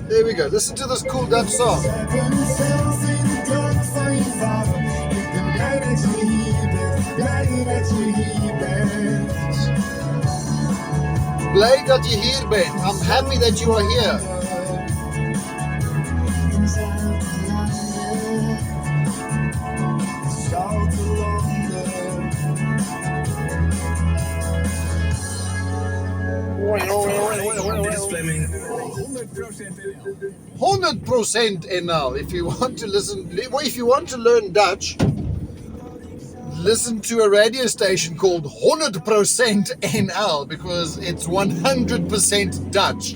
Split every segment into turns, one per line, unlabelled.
There we go. Listen to this cool Dutch song. Blij dat je hier bent. I'm happy that you are here.
Disclaiming
100% NL. If you want to listen, if you want to learn Dutch, listen to a radio station called 100% NL because it's 100% Dutch.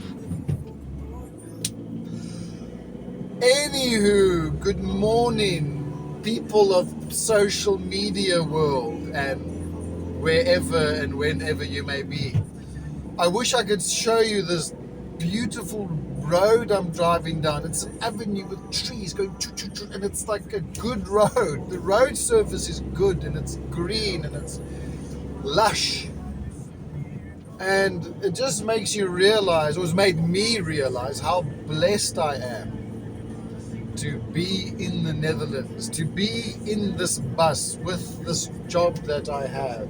Anywho, good morning, people of social media world and wherever and whenever you may be. I wish I could show you this beautiful road I'm driving down. It's an avenue with trees going choo-choo-choo, and it's like a good road. The road surface is good and it's green and it's lush. And it just makes you realize, or it's made me realize how blessed I am to be in the Netherlands, to be in this bus with this job that I have.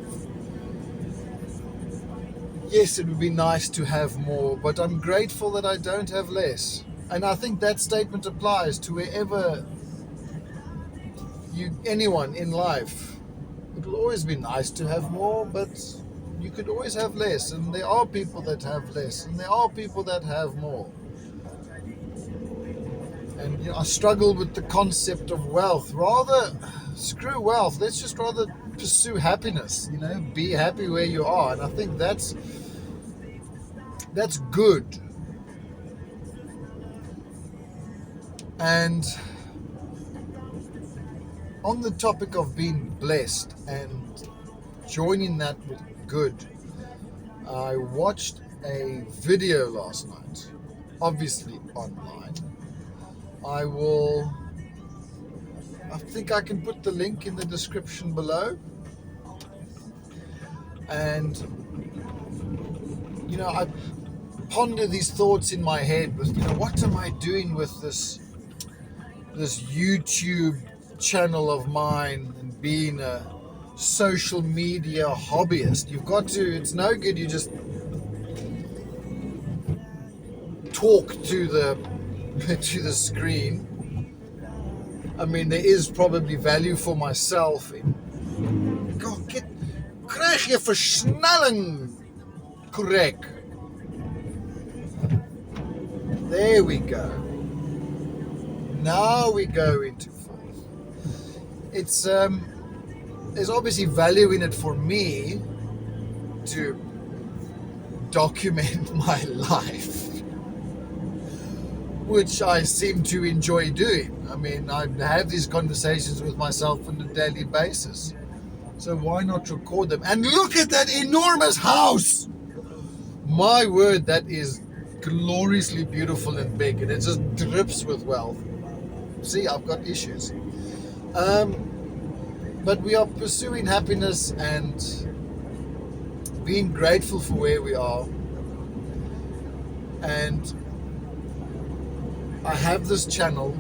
Yes, it would be nice to have more, but I'm grateful that I don't have less. And I think that statement applies to wherever anyone in life. It will always be nice to have more, but you could always have less. And there are people that have less, and there are people that have more. And I struggle with the concept of wealth. Rather, screw wealth. Let's just rather pursue happiness. Be happy where you are. And I think that's good. And on the topic of being blessed and joining that with good, I watched a video last night, obviously online. I think I can put the link in the description below. And I ponder these thoughts in my head with, what am I doing with this YouTube channel of mine and being a social media hobbyist? It's no good you just talk to the screen. I mean, there is probably value for myself in krijg je versnelling correct. There we go. Now we go into fourth. It's there's obviously value in it for me to document my life, which I seem to enjoy doing. I mean, I have these conversations with myself on a daily basis. So why not record them? And look at that enormous house! My word, that is gloriously beautiful and big, and it just drips with wealth. See, I've got issues. But we are pursuing happiness and being grateful for where we are. And I have this channel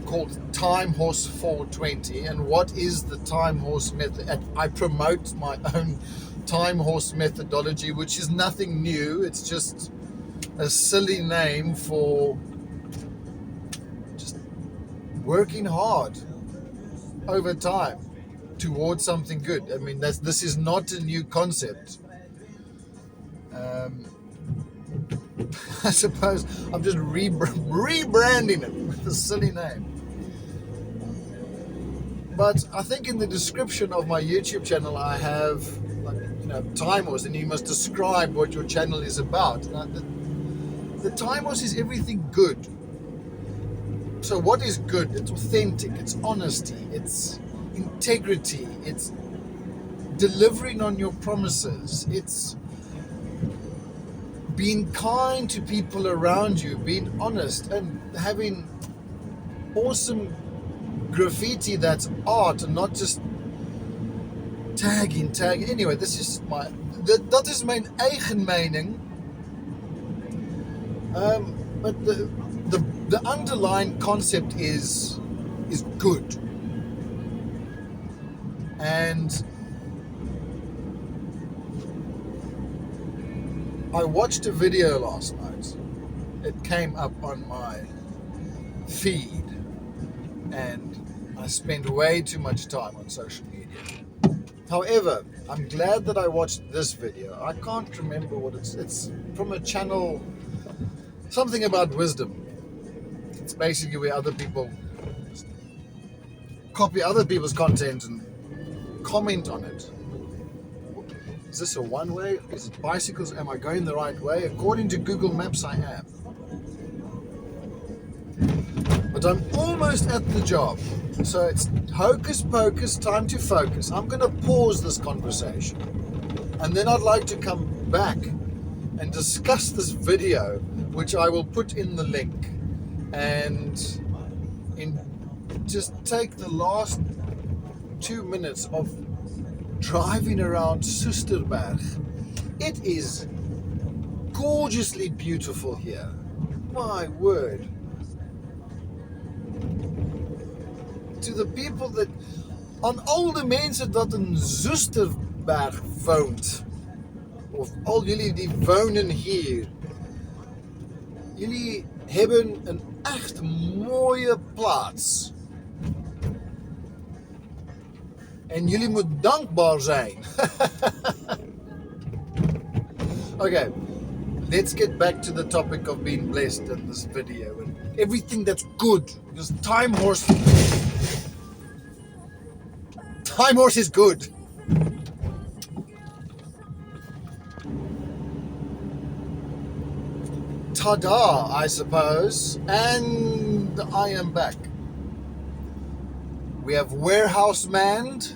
called TimeHorse 420. And what is the TimeHorse method? I promote my own TimeHorse methodology, which is nothing new. It's just a silly name for just working hard over time towards something good. I mean, this is not a new concept. I suppose I'm just rebranding it with a silly name. But I think in the description of my YouTube channel I have TimeHorse, and you must describe what your channel is about. The TimeHorse is everything good. So what is good? It's authentic, it's honesty, it's integrity, it's delivering on your promises, it's being kind to people around you, being honest, and having awesome graffiti that's art and not just tagging. Anyway, this is dat is mijn eigen mening. But the underlying concept is good. And I watched a video last night. It came up on my feed, and I spend way too much time on social media. However, I'm glad that I watched this video. I can't remember what it's from a channel, something about wisdom. It's basically where other people copy other people's content and comment on it. Is this a one-way? Is it bicycles? Am I going the right way? According to Google Maps, I am. But I'm almost at the job. So it's hocus pocus, time to focus. I'm going to pause this conversation. And then I'd like to come back and discuss this video, which I will put in the link. And just take the last 2 minutes of driving around Soesterberg. It is gorgeously beautiful here. My word. To the people that, aan al die mense dat in Soesterberg woont, of al jullie die wonen hier, jullie hebben een echt mooie plaats. En jullie moet dankbaar zijn. Okay, let's get back to the topic of being blessed in this video and everything that's good. Because TimeHorse is good. Ta-da, I suppose. And I am back. We have warehouse manned.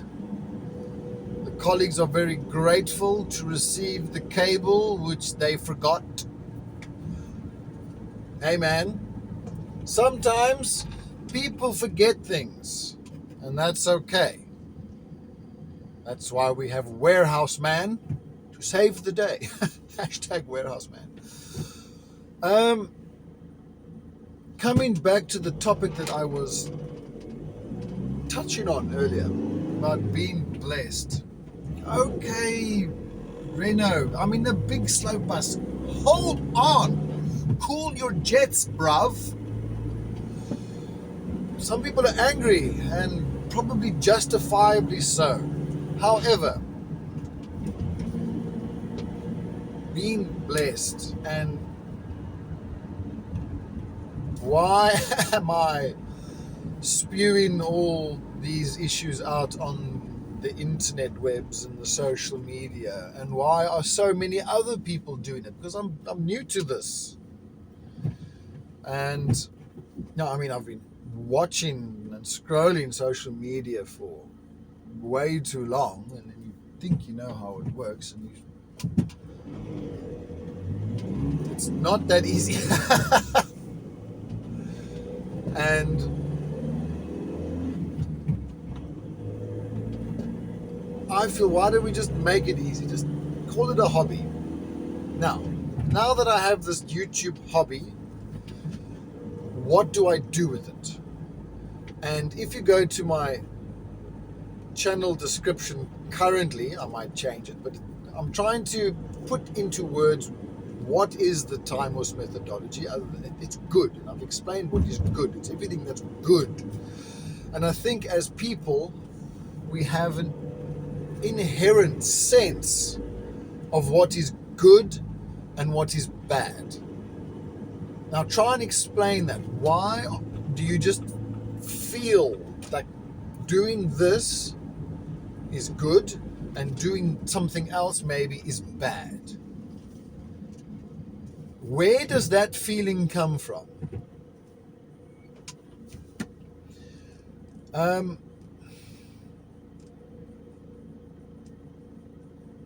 The colleagues are very grateful to receive the cable which they forgot. Hey man, sometimes people forget things, and that's okay. That's why we have warehouse man to save the day. Hashtag warehouse man. Coming back to the topic that I was touching on earlier about being blessed. Okay, Reno, I'm in a big slow bus. Hold on. Cool your jets, bruv. Some people are angry, and probably justifiably so. However, being blessed, and why am I spewing all these issues out on the internet webs and the social media, and why are so many other people doing it? Because I'm new to this, and no, I mean, I've been watching and scrolling social media for way too long, and then you think you know how it works, and it's not that easy. And I feel, why don't we just make it easy? Just call it a hobby. Now that I have this YouTube hobby, what do I do with it? And if you go to my channel description currently, I might change it, but I'm trying to put into words what is the TimeHorse methodology. Other than it's good, and I've explained what is good. It's everything that's good. And I think as people, we have an inherent sense of what is good and what is bad. Now try and explain that. Why do you just feel like doing this is good and doing something else maybe is bad? Where does that feeling come from?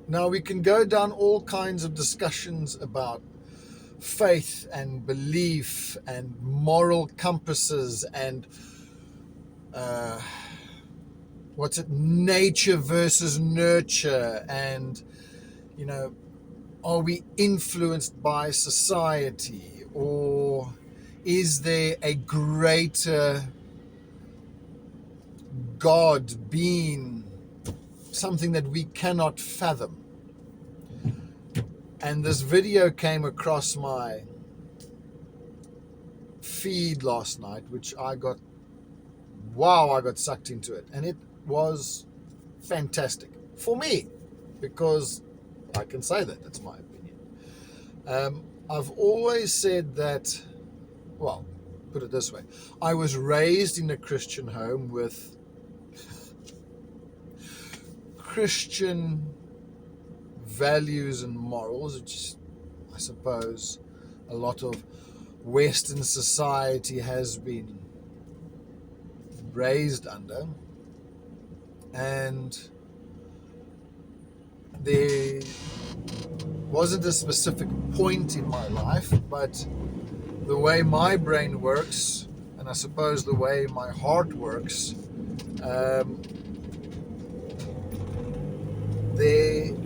Now we can go down all kinds of discussions about faith and belief and moral compasses and nature versus nurture, and are we influenced by society, or is there a greater God, being, something that we cannot fathom? And this video came across my feed last night, which I got sucked into it. And it was fantastic for me, because I can say that, that's my opinion. I've always said that, well, put it this way, I was raised in a Christian home with Christian values and morals, which I suppose a lot of Western society has been raised under. And there wasn't a specific point in my life, but the way my brain works, and I suppose the way my heart works,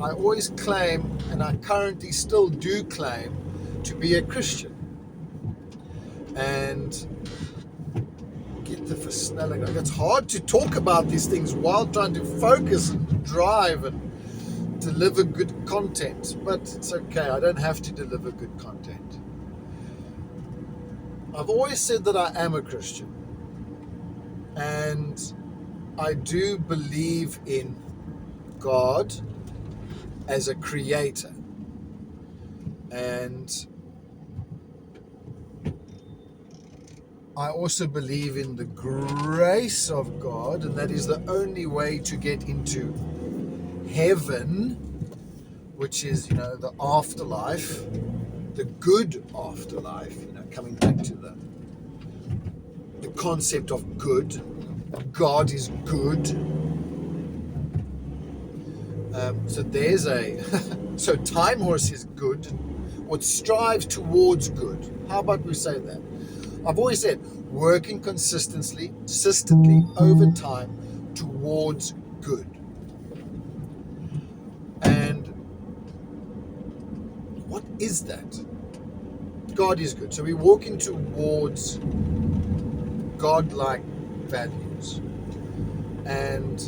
I always claim, and I currently still do claim, to be a Christian. And get the versnelling. It's hard to talk about these things while trying to focus and drive and deliver good content, but it's okay, I don't have to deliver good content. I've always said that I am a Christian, and I do believe in God as a creator, and I also believe in the grace of God, and that is the only way to get into heaven, which is, the afterlife, the good afterlife, coming back to the concept of good. God is good. So there's so TimeHorse is good, or it strives towards good. How about we say that? I've always said, working consistently over time towards good. And what is that? God is good. So we're walking towards God-like values. And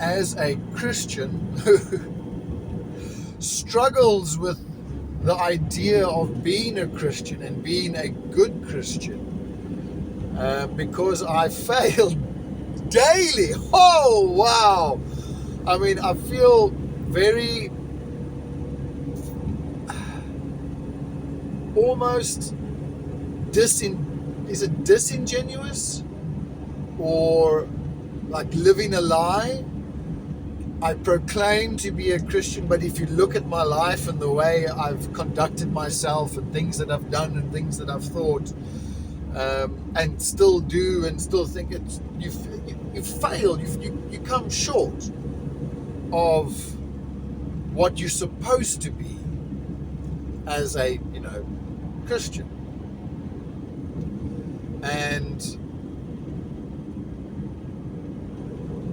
as a Christian who struggles with the idea of being a Christian and being a good Christian, because I fail daily. Oh, wow. I mean, I feel very almost is it disingenuous, or like living a lie? I proclaim to be a Christian, but if you look at my life and the way I've conducted myself and things that I've done and things that I've thought, and still do and still think, you've failed, you come short of what you're supposed to be as a Christian. And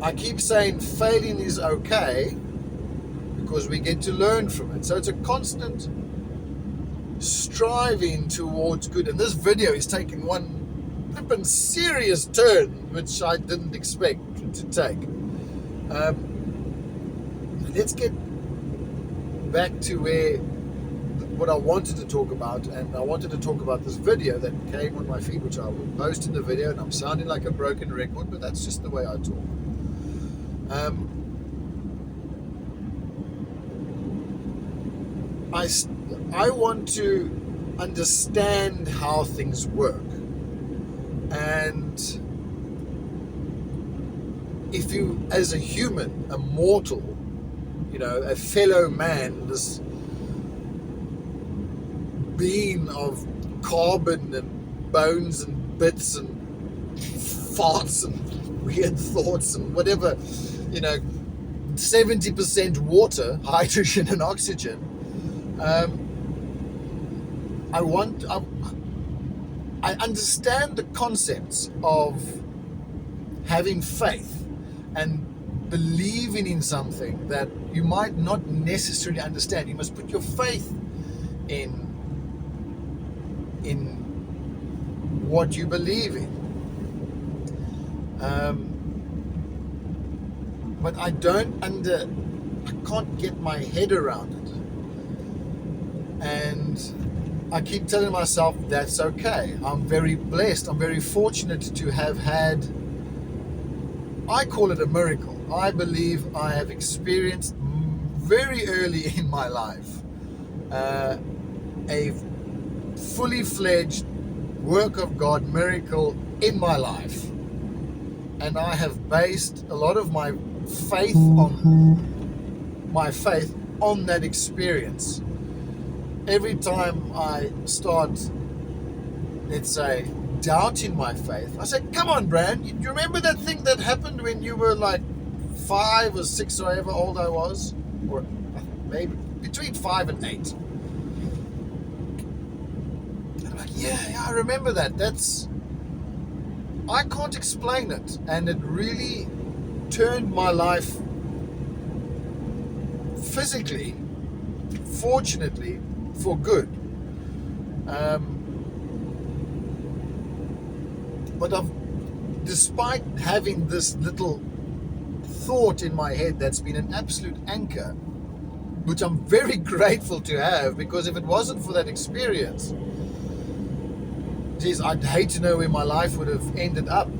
I keep saying failing is okay, because we get to learn from it. So it's a constant striving towards good. And this video is taking one flippin' serious turn, which I didn't expect to take. Let's get back to what I wanted to talk about. And I wanted to talk about this video that came on my feed, which I will post in the video. And I'm sounding like a broken record, but that's just the way I talk. I want to understand how things work, and if you, as a human, a mortal, a fellow man, this being of carbon and bones and bits and farts and weird thoughts and whatever, 70% water, hydrogen and oxygen. I understand the concepts of having faith and believing in something that you might not necessarily understand. You must put your faith in in what you believe in. But I can't get my head around it. And I keep telling myself that's okay. I'm very blessed. I'm very fortunate to have had, I call it a miracle. I believe I have experienced very early in my life a fully fledged work of God miracle in my life. And I have based a lot of my faith on that experience. Every time I start, let's say, doubting my faith, I say, come on, Bran, you remember that thing that happened when you were like 5 or 6 or however old I was? Or maybe between 5 and 8. And I'm like, yeah, I remember that. I can't explain it. And it really turned my life physically, fortunately, for good. But despite having this little thought in my head that's been an absolute anchor, which I'm very grateful to have, because if it wasn't for that experience, geez, I'd hate to know where my life would have ended up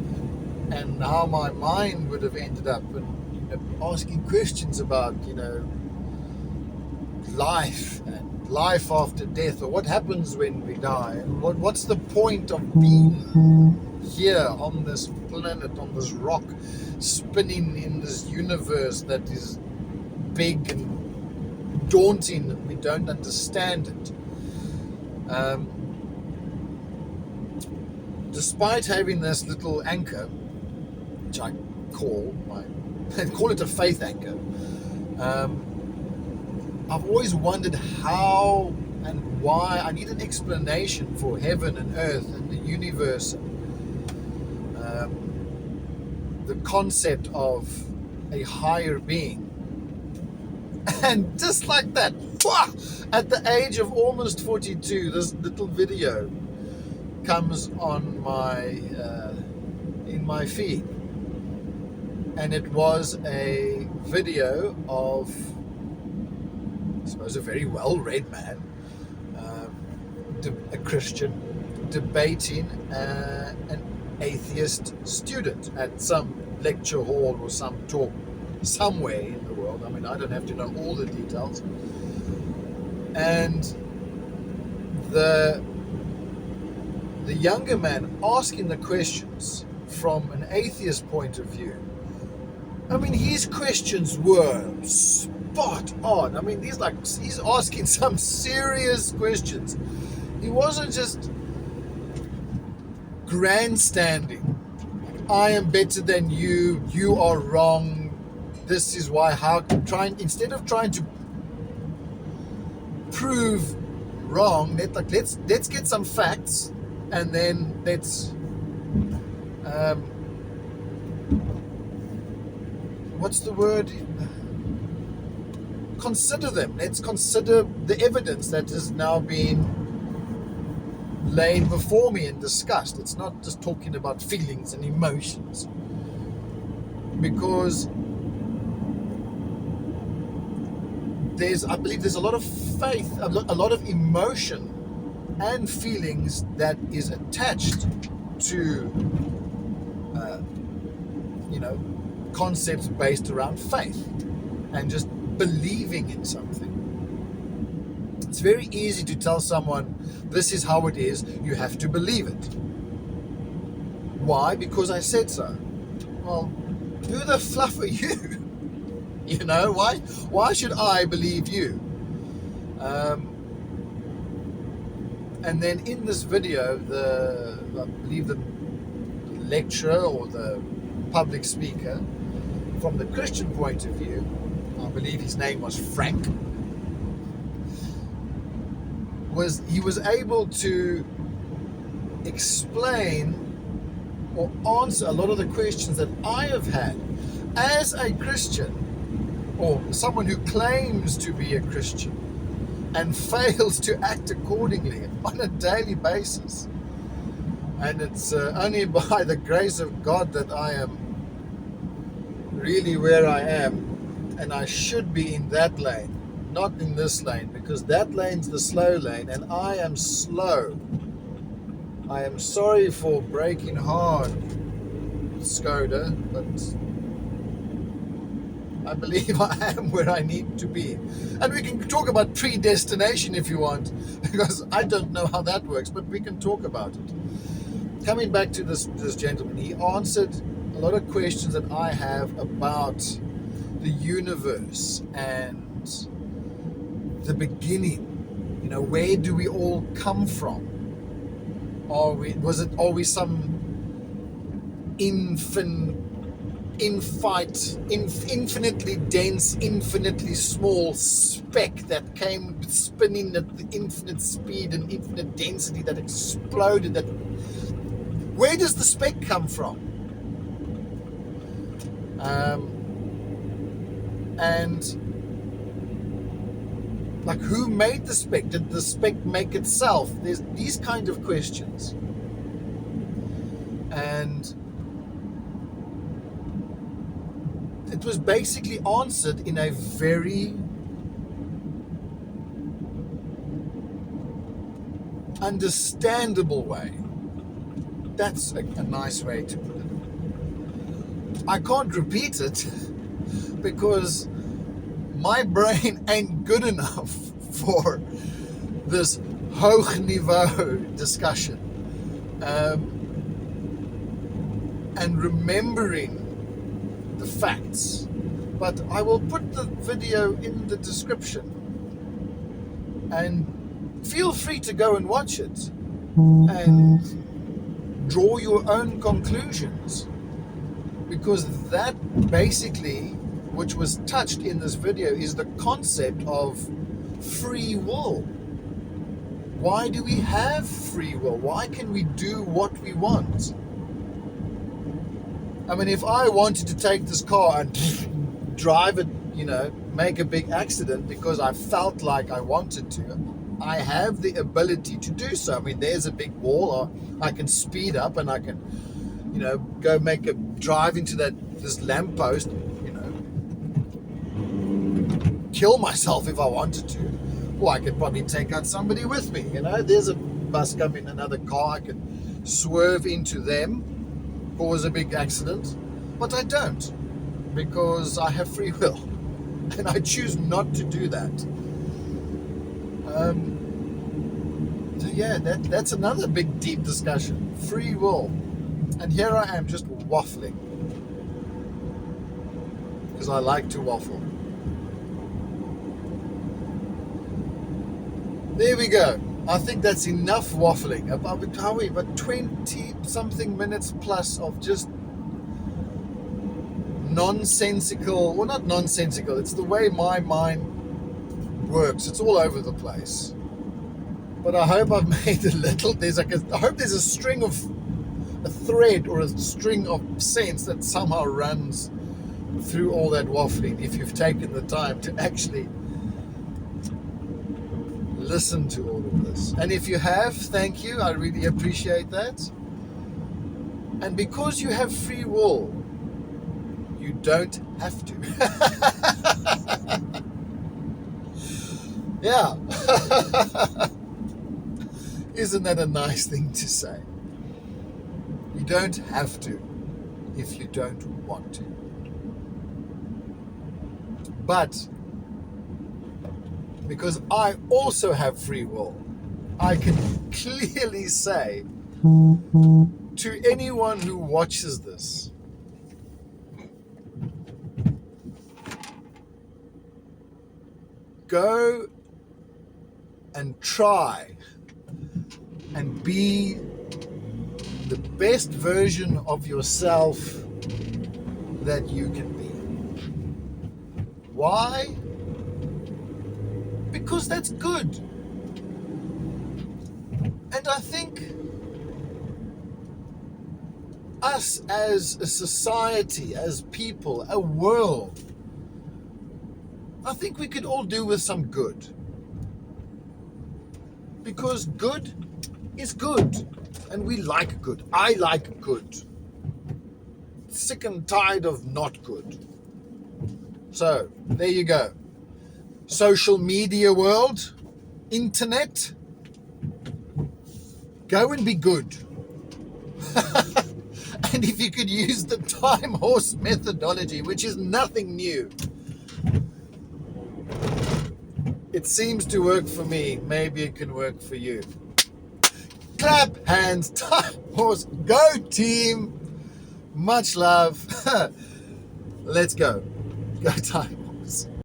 and how my mind would have ended up, and asking questions about, life and life after death, or what happens when we die, and what's the point of being here on this planet, on this rock, spinning in this universe that is big and daunting, and we don't understand it. Despite having this little anchor, which I call it a faith anchor, I've always wondered how and why. I need an explanation for heaven and earth and the universe, the concept of a higher being. And just like that, at the age of almost 42, this little video comes on in my feed, and it was a video of, I suppose, a very well-read man, a Christian, debating an atheist student at some lecture hall or some talk somewhere in the world. I mean, I don't have to know all the details. And the younger man asking the questions from an atheist point of view. I mean, his questions were spot on. I mean, he's asking some serious questions. He wasn't just grandstanding. I am better than you. You are wrong. This is why. Instead of trying to prove wrong, let's get some facts, and then let's what's the word? Consider them. Let's consider the evidence that has now been laid before me and discussed. It's not just talking about feelings and emotions, because I believe there's a lot of faith, a lot of emotion and feelings that is attached to concepts based around faith and just believing in something. It's very easy to tell someone, this is how it is, you have to believe it. Why? Because I said so. Well, who the fluff are you? Why should I believe you? And then in this video, I believe the lecturer or the public speaker, from the Christian point of view, I believe his name was Frank, he was able to explain or answer a lot of the questions that I have had as a Christian, or someone who claims to be a Christian, and fails to act accordingly on a daily basis. And it's only by the grace of God that I am really where I am, and I should be in that lane, not in this lane, because that lane's the slow lane and I am slow. I am sorry for breaking hard, Skoda, but I believe I am where I need to be. And we can talk about predestination if you want, because I don't know how that works, but we can talk about it. Coming back to this gentleman, he answered a lot of questions that I have about the universe and the beginning. You know, where do we all come from? Are we some infinitely dense, infinitely small speck that came spinning at the infinite speed and infinite density that exploded? Where does the speck come from? And like, who made the speck? Did the speck make itself? There's these kind of questions. And it was basically answered in a very understandable way. That's a nice way to put it. I can't repeat it because my brain ain't good enough for this hoog niveau discussion. And remembering the facts. But I will put the video in the description and feel free to go and watch it and draw your own conclusions, because that basically, which was touched in this video, is the concept of free will. Why do we have free will? Why can we do what we want? I mean, if I wanted to take this car and drive it, make a big accident because I felt like I wanted to, I have the ability to do so. I mean, there's a big wall, or I can speed up and I can, go make a drive into this lamppost, kill myself if I wanted to. Or I could probably take out somebody with me. There's a bus coming, another car, I could swerve into them, cause a big accident. But I don't, because I have free will. And I choose not to do that. So yeah, that's another big, deep discussion. Free will. And here I am just waffling. Because I like to waffle. There we go. I think that's enough waffling. About 20-something minutes plus of just nonsensical, well, not nonsensical, it's the way my mind works. It's all over the place. But I hope I've made a little, I hope there's a thread or a string of sense that somehow runs through all that waffling, if you've taken the time to actually listen to all of this. And if you have, thank you. I really appreciate that. And because you have free will, you don't have to. Yeah. Isn't that a nice thing to say? You don't have to if you don't want to. But because I also have free will, I can clearly say to anyone who watches this, go and try and be the best version of yourself that you can be. Why? Because that's good. And I think us as a society, as people, a world, I think we could all do with some good. because good is good. And we like good. I like good. Sick and tired of not good. So, there you go. Social media world, internet, go and be good. And if you could use the TimeHorse methodology, which is nothing new, it seems to work for me. Maybe it can work for you. Clap hands, TimeHorse, go team. Much love. Let's go. Go TimeHorse.